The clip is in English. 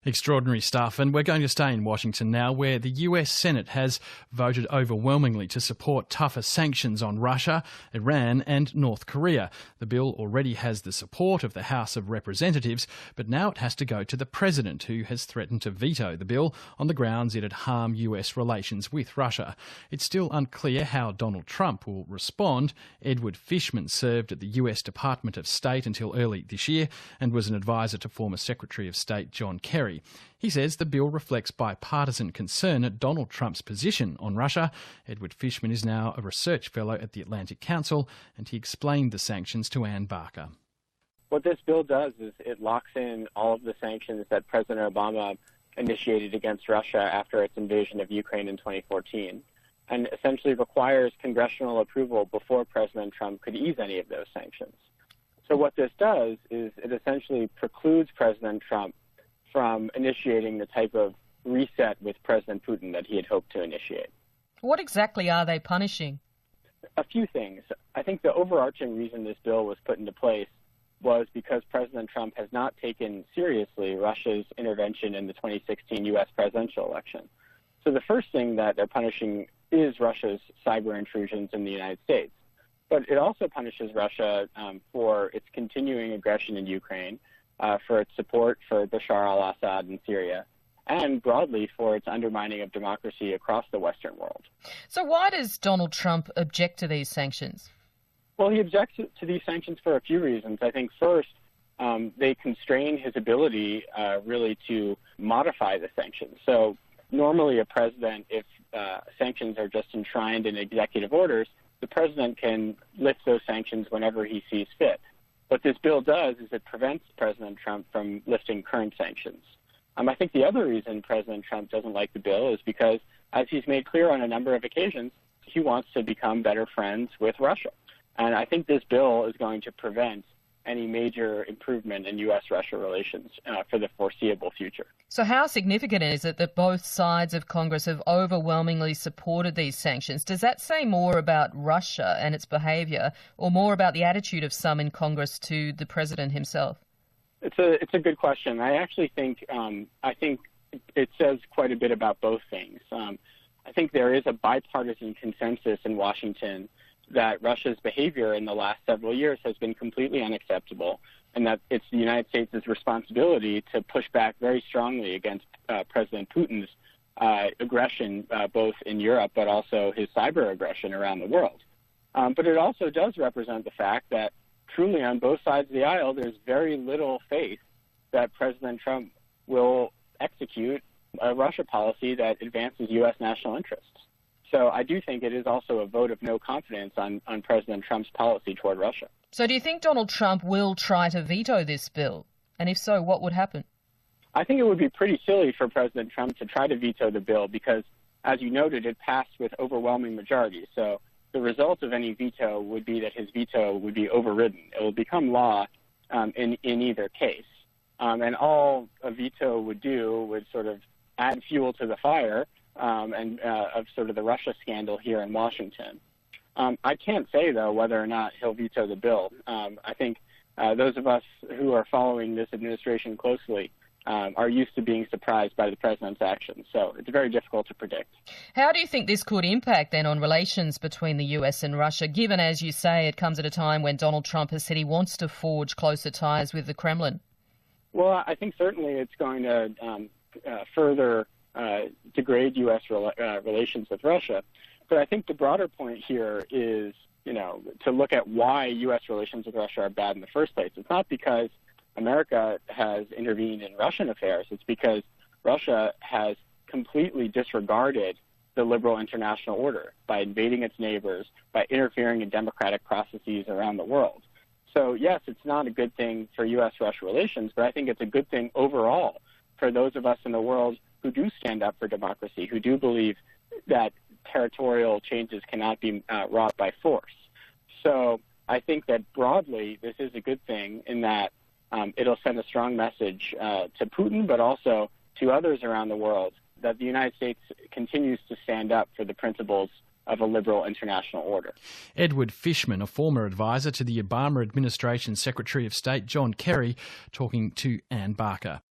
Extraordinary stuff. And we're going to stay in Washington now, where the US Senate has voted overwhelmingly to support tougher sanctions on Russia, Iran and North Korea. The bill already has the support of the House of Representatives, but now it has to go to the President, who has threatened to veto the bill on the grounds it'd harm US relations with Russia. It's still unclear how Donald Trump will respond. Edward Fishman served at the US Department of State until early this year and was an advisor to former Secretary of State John Kerry. He says the bill reflects bipartisan concern at Donald Trump's position on Russia. Edward Fishman is now a research fellow at the Atlantic Council, and he explained the sanctions to Ann Barker. What this bill does is it locks in all of the sanctions that President Obama initiated against Russia after its invasion of Ukraine in 2014, and essentially requires congressional approval before President Trump could ease any of those sanctions. So what this does is it essentially precludes President Trump from initiating the type of reset with President Putin that he had hoped to initiate. What exactly are they punishing? A few things. I think the overarching reason this bill was put into place was because President Trump has not taken seriously Russia's intervention in the 2016 U.S. presidential election. So the first thing that they're punishing is Russia's cyber intrusions in the United States. But it also punishes Russia for its continuing aggression in Ukraine, for its support for Bashar al-Assad in Syria, and broadly for its undermining of democracy across the Western world. So why does Donald Trump object to these sanctions? Well, he objects to these sanctions for a few reasons. I think first, they constrain his ability really to modify the sanctions. So normally a president, if sanctions are just enshrined in executive orders, the president can lift those sanctions whenever he sees fit. What this bill does is it prevents President Trump from lifting current sanctions. I think the other reason President Trump doesn't like the bill is because, as he's made clear on a number of occasions, he wants to become better friends with Russia. And I think this bill is going to prevent any major improvement in U.S.-Russia relations for the foreseeable future. So how significant is it that both sides of Congress have overwhelmingly supported these sanctions? Does that say more about Russia and its behaviour, or more about the attitude of some in Congress to the president himself? It's a good question. I actually think it says quite a bit about both things. I think there is a bipartisan consensus in Washington that Russia's behavior in the last several years has been completely unacceptable, and that it's the United States' responsibility to push back very strongly against President Putin's aggression, both in Europe but also his cyber aggression around the world. But it also does represent the fact that truly on both sides of the aisle, there's very little faith that President Trump will execute a Russia policy that advances U.S. national interests. So I do think it is also a vote of no confidence on President Trump's policy toward Russia. So do you think Donald Trump will try to veto this bill? And if so, what would happen? I think it would be pretty silly for President Trump to try to veto the bill because, as you noted, it passed with overwhelming majority. So the result of any veto would be that his veto would be overridden. It will become law in either case. And all a veto would do would sort of add fuel to the fire of sort of the Russia scandal here in Washington. I can't say, though, whether or not he'll veto the bill. I think those of us who are following this administration closely are used to being surprised by the president's actions. So it's very difficult to predict. How do you think this could impact then on relations between the US and Russia, given, as you say, it comes at a time when Donald Trump has said he wants to forge closer ties with the Kremlin? Well, I think certainly it's going to further degrade U.S. relations with Russia. But I think the broader point here is, to look at why U.S. relations with Russia are bad in the first place. It's not because America has intervened in Russian affairs. It's because Russia has completely disregarded the liberal international order by invading its neighbors, by interfering in democratic processes around the world. So, yes, it's not a good thing for U.S.-Russia relations, but I think it's a good thing overall for those of us in the world who do stand up for democracy, who do believe that territorial changes cannot be wrought by force. So I think that broadly this is a good thing in that it'll send a strong message to Putin, but also to others around the world, that the United States continues to stand up for the principles of a liberal international order. Edward Fishman, a former advisor to the Obama administration Secretary of State John Kerry, talking to Ann Barker.